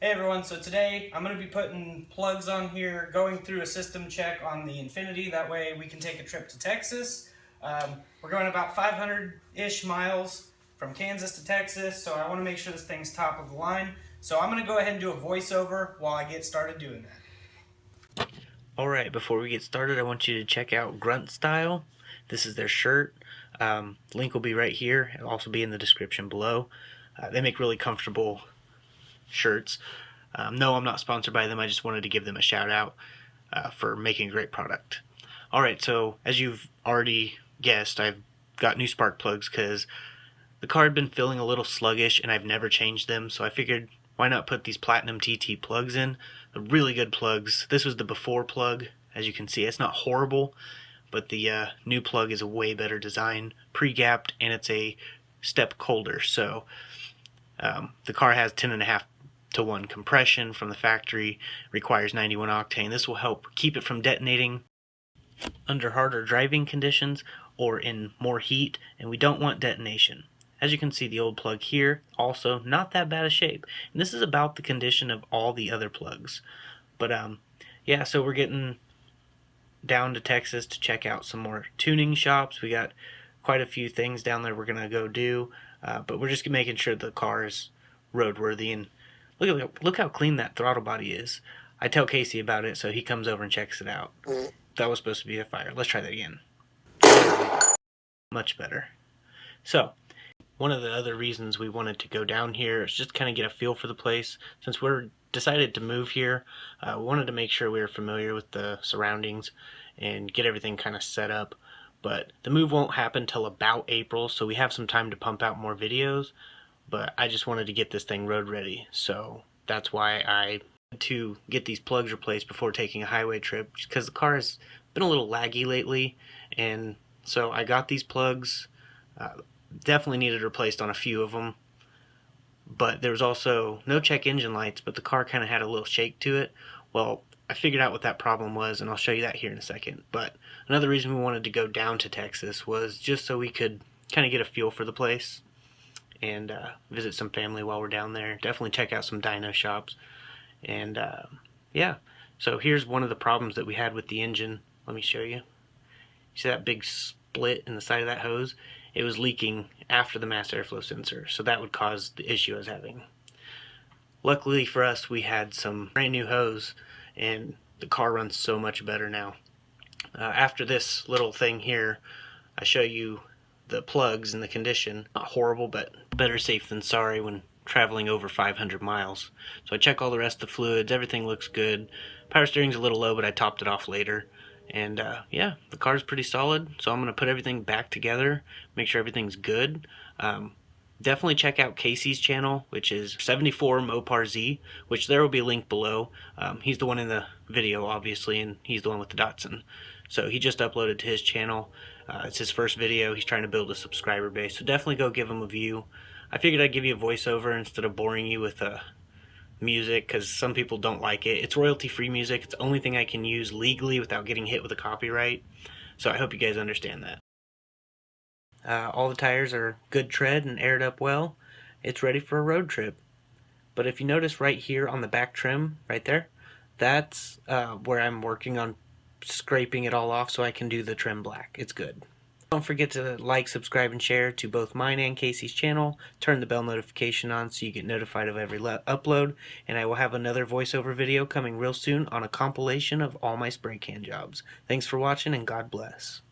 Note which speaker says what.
Speaker 1: Hey everyone, so today I'm going to be putting plugs on here, going through a system check on the Infinity, that way we can take a trip to Texas. We're going about 500-ish miles from Kansas to Texas, so I want to make sure this thing's top of the line. So I'm going to go ahead and do a voiceover while I get started doing that.
Speaker 2: Alright, before we get started, I want you to check out Grunt Style. This is their shirt. Link will be right here. It'll also be in the description below. They make really comfortable shirts. No, I'm not sponsored by them. I just wanted to give them a shout out for making a great product. Alright, so as you've already guessed, I've got new spark plugs because the car had been feeling a little sluggish and I've never changed them, so I figured why not put these Platinum TT plugs in. They're really good plugs. This was the before plug. As you can see, it's not horrible, but the new plug is a way better design, pre-gapped, and it's a step colder. So the car has 10.5 to 1 compression from the factory, requires 91 octane. This will help keep it from detonating under harder driving conditions or in more heat, and we don't want detonation. As you can see, the old plug here, also not that bad a shape. And this is about the condition of all the other plugs. But yeah, so we're getting down to Texas to check out some more tuning shops. We got quite a few things down there we're going to go do. But we're just making sure the car is roadworthy. And look how clean that throttle body is. I tell Casey about it, so he comes over and checks it out. That was supposed to be a fire. Let's try that again. Much better. So, one of the other reasons we wanted to go down here is just kind of get a feel for the place. Since we're decided to move here, we wanted to make sure we were familiar with the surroundings and get everything kind of set up. But the move won't happen till about April, so we have some time to pump out more videos. But I just wanted to get this thing road ready, so that's why I had to get these plugs replaced before taking a highway trip, because the car has been a little laggy lately. And so I got these plugs. Definitely needed replaced on a few of them, but there was also no check engine lights, but the car kind of had a little shake to it. Well, I figured out what that problem was, and I'll show you that here in a second. But another reason we wanted to go down to Texas was just so we could kind of get a feel for the place and visit some family while we're down there. Definitely check out some dyno shops. And yeah, so here's one of the problems that we had with the engine. Let me show you. See that big split in the side of that hose? It was leaking after the mass airflow sensor, so that would cause the issue I was having. Luckily for us, we had some brand new hose, and the car runs so much better now. After this little thing here, I show you the plugs and the condition. Not horrible, but better safe than sorry when traveling over 500 miles. So I check all the rest of the fluids, everything looks good. Power steering's a little low, but I topped it off later. And yeah, the car's pretty solid, so I'm going to put everything back together, make sure everything's good. Definitely check out Casey's channel, which is 74 Mopar Z, which there will be a link below. He's the one in the video, obviously, and he's the one with the Datsun. So he just uploaded to his channel. It's his first video. He's trying to build a subscriber base, so definitely go give him a view. I figured I'd give you a voiceover instead of boring you with music, because some people don't like it. It's royalty-free music. It's the only thing I can use legally without getting hit with a copyright. So I hope you guys understand that. All the tires are good tread and aired up well. It's ready for a road trip. But if you notice right here on the back trim, right there, that's where I'm working on scraping it all off so I can do the trim black. It's good. Don't forget to like, subscribe, and share to both mine and Casey's channel. Turn the bell notification on so you get notified of every upload. And I will have another voiceover video coming real soon on a compilation of all my spray can jobs. Thanks for watching, and God bless.